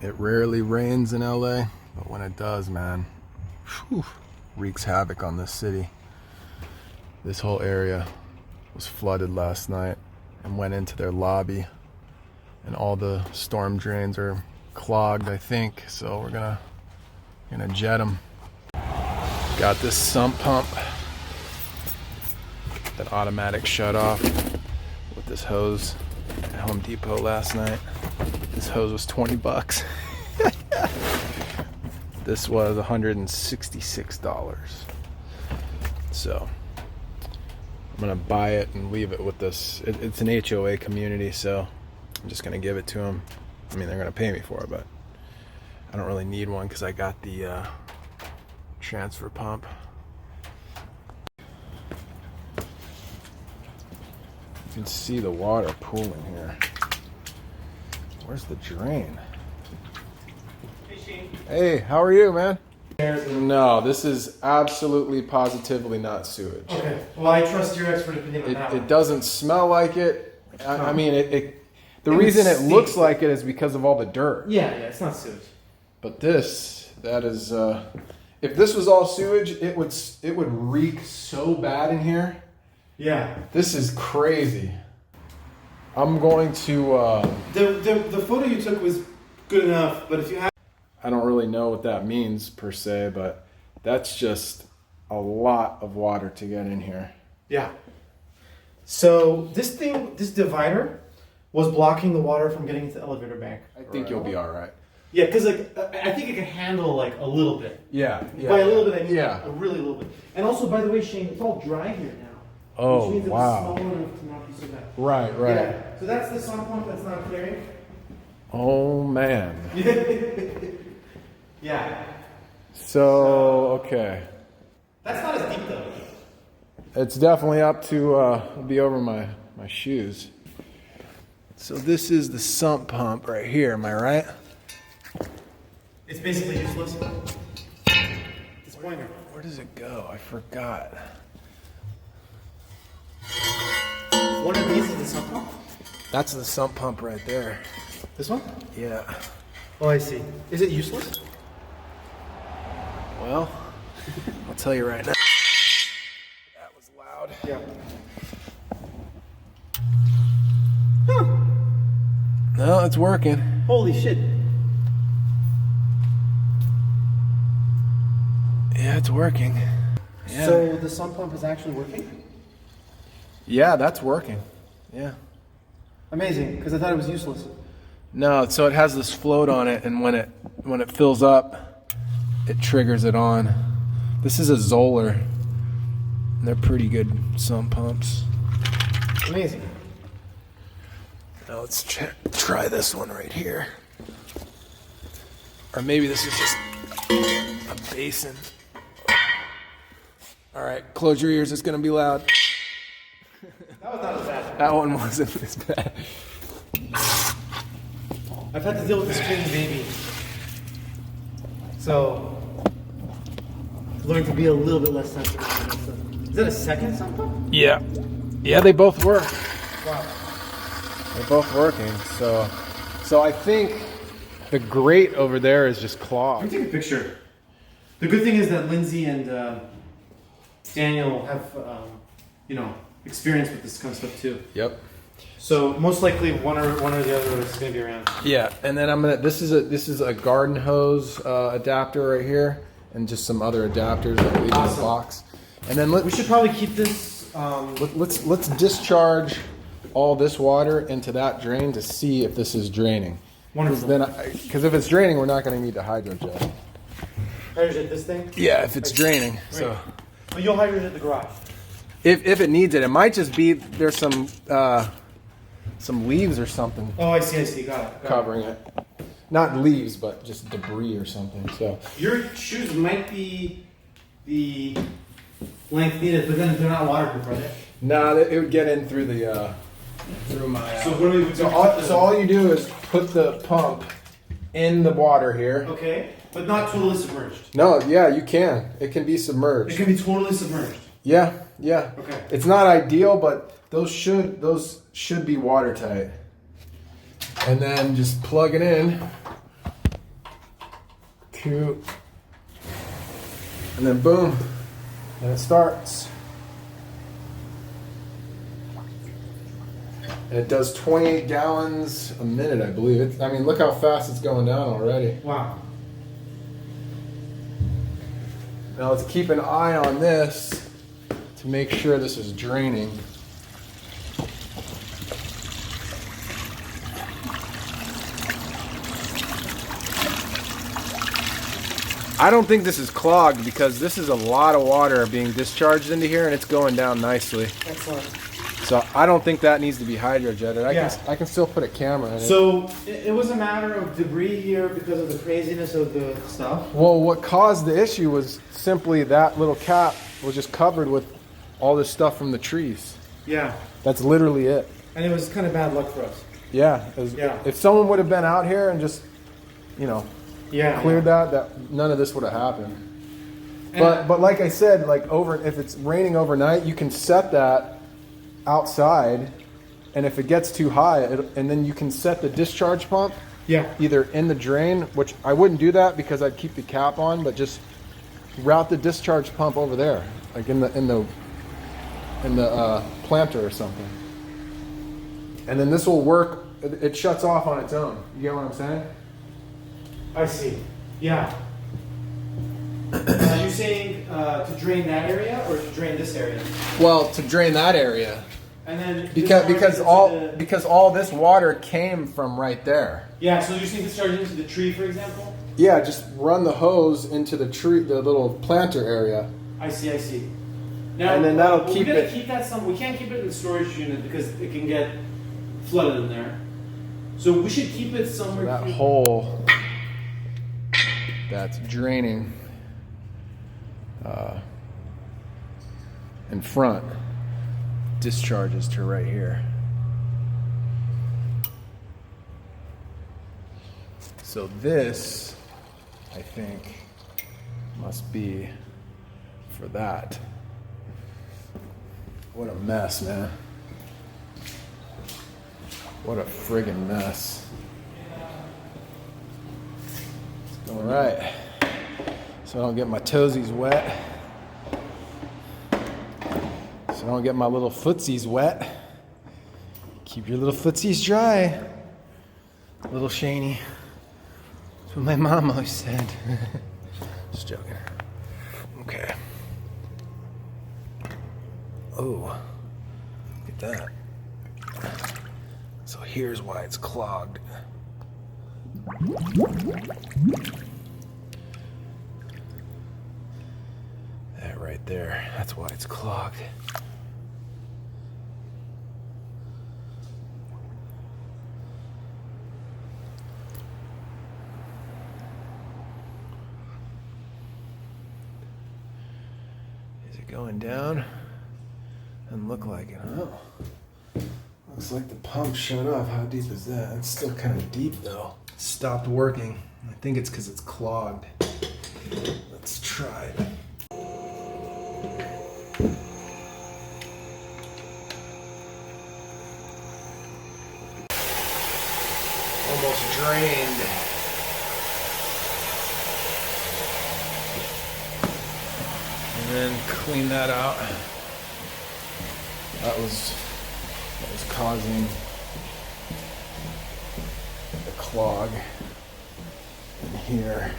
It rarely rains in LA, but when it does, man, whew, wreaks havoc on this city. This whole area was flooded last night and went into their lobby, and all the storm drains are clogged, I think, so we're gonna jet them. Got this sump pump, that automatic shut off with this hose at Home Depot last night. This hose was 20 bucks. This was $166. So I'm gonna buy it and leave it with this. It's an HOA community, so I'm just gonna give it to them. I mean, they're gonna pay me for it, but I don't really need one because I got the transfer pump. You can see the water pooling here. Where's the drain? Hey, Shane. Hey, how are you, man? No, this is absolutely positively not sewage. Okay. Well, I trust your expert opinion on that one. It doesn't smell like it. I mean, the reason it looks like it is because of all the dirt. Yeah, it's not sewage. But that is, if this was all sewage, it would reek so bad in here. Yeah. This is crazy. I'm going to. The photo you took was good enough, but if you have. I don't really know what that means per se, but that's just a lot of water to get in here. Yeah. So this divider was blocking the water from getting into the elevator bank. I think you'll be all right. Yeah, because I think it can handle like a little bit. Yeah. By a little bit, I mean yeah. a really little bit. And also, by the way, Shane, it's all dry here now. Oh, which means wow. it's small enough to not be so bad. Right. Yeah. So that's the sump pump that's not clearing. Oh man. Yeah. So okay. That's not as deep though. It's definitely up to be over my shoes. So this is the sump pump right here. Am I right? It's basically useless. This pointer. Where does it go? I forgot. One of these is the sump pump? That's the sump pump right there. This one? Yeah. Oh, I see. Is it useless? Well, I'll tell you right now. That was loud. Yeah. No, it's working. Holy shit. Yeah, it's working. Yeah. So the sump pump is actually working? Yeah, that's working. Yeah. Amazing, because I thought it was useless. No, so it has this float on it, and when it fills up, it triggers it on. This is a Zoller. And they're pretty good sump pumps. Amazing. Now let's try this one right here. Or maybe this is just a basin. All right, close your ears. It's gonna be loud. That was not as bad. That one wasn't as bad. I've had to deal with a screaming baby. So, learn to be a little bit less sensitive to that stuff. Is that a second sump pump? Yeah. Yeah, they both work. Wow. They're both working. So I think the grate over there is just Let clogged. me take a picture. The good thing is that Lindsay and Daniel have, experience with this kind of stuff too. Yep. So most likely one or the other is going to be around. Yeah, and then this is a garden hose adapter right here, and just some other adapters that I leave in the box. And then We should probably keep this. let's discharge all this water into that drain to see if this is draining. Wonderful. Because if it's draining, we're not going to need to hydrojet. Hydrojet this thing? Yeah, if it's draining. Great. So But you'll hydrojet the garage. if it needs it, it might just be there's some leaves or something Oh, I see. Got it. covering it. Not leaves, but just debris or something. So Your shoes might be the length needed, but then they're not waterproof, are they? no, it would get in through the through my. So what do we? So all you do is put the pump in the water here. Okay, but not totally submerged. No, yeah, you can. It can be It submerged. can be totally submerged. Yeah. Okay. It's not ideal, but those should be watertight. And then just plug it in. Cute. And then boom, and it starts. And it does 28 gallons a minute, I believe. I mean, look how fast it's going down already. Wow. Now let's keep an eye on this to make sure this is draining. I don't think this is clogged because this is a lot of water being discharged into here and it's going down nicely. Excellent. So I don't think that needs to be hydrojetted. Yeah. I can still put a camera in it. So it was a matter of debris here because of the craziness of the stuff? Well, what caused the issue was simply that little cap was just covered with all this stuff from the trees. Yeah. That's literally it. And it was kind of bad luck for us. Yeah. Yeah. If someone would have been out here and just, you know, Yeah. cleared that none of this would have happened. And But like I said, like if it's raining overnight, you can set that outside, and if it gets too high, and then you can set the discharge pump yeah. either in the drain, which I wouldn't do that because I'd keep the cap on, but just route the discharge pump over there, like in the planter or something, and then this will work. It shuts off on its own. You get what I'm saying? I see. Yeah. Are you saying to drain that area or to drain this area? Well, to drain that area. And then Because all this water came from right there. Yeah, so you're saying discharge into the tree, for example? Yeah, just run the hose into the tree, the little planter area. I see. Now, And then that'll keep we gotta it- keep that we can't keep it in the storage unit because it can get flooded in there. So we should keep it somewhere. That hole that's draining in front discharges to right here. So this, I think, must be for that. What a mess, man. What a friggin' mess. All right. So I don't get my toesies wet. So I don't get my little footsies wet. Keep your little footsies dry. Little Shaney. That's what my mom always said. Just joking. Okay. Oh, look at that. So here's why it's clogged. That right there, that's why it's clogged. Is it going down? Doesn't look like it, huh? Looks like the pump shut off. How deep is that? It's still kind of deep though. It stopped working. I think it's because it's clogged. Let's try it. Almost drained. And then clean that out. That was causing the clog in here,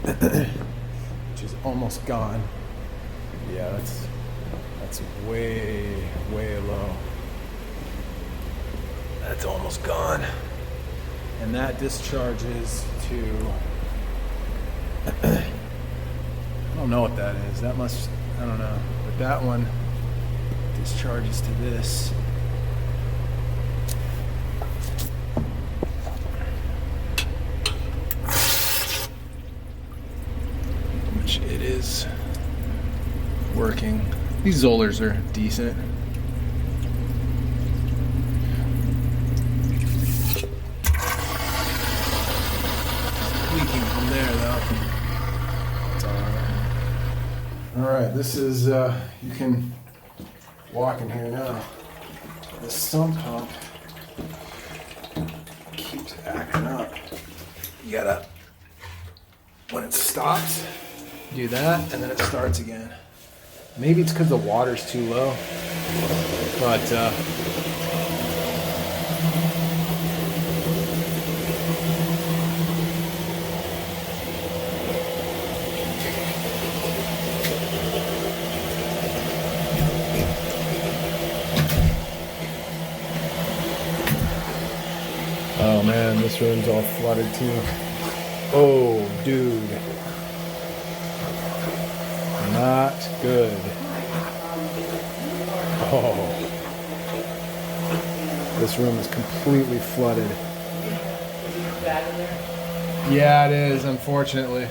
which is almost gone. Yeah, that's way low. That's almost gone. And that discharges to, I don't know what that is. That must, I don't know. But that one discharges to this. Which it is working. These Zollers are decent. Leaking from there though. It's alright, this is, you can walk in here now. The sump pump keeps acting up. You gotta when it stops, do that, and then it starts again. Maybe it's because the water's too low, but oh man, this room's all flooded too. Oh, dude. Not good. Oh. This room is completely flooded. Yeah, it is, unfortunately.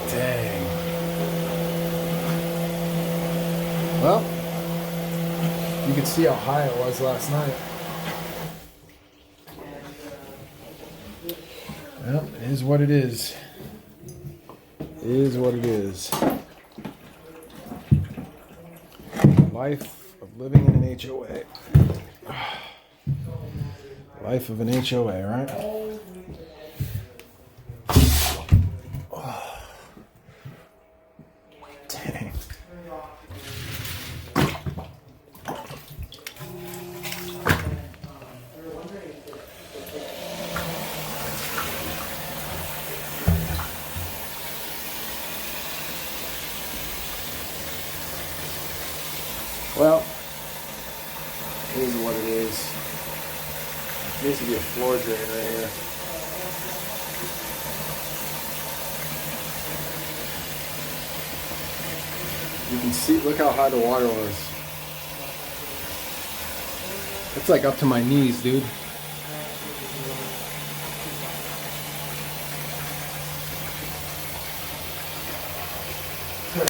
Dang. Well, you can see how high it was last night. Well, it is what it is. It is what it is. Life of living in an HOA. Life of an HOA, right? Oh. Dang. Well, it is what it is. There needs to be a floor drain right here. You can see, look how high the water was. It's like up to my knees, dude.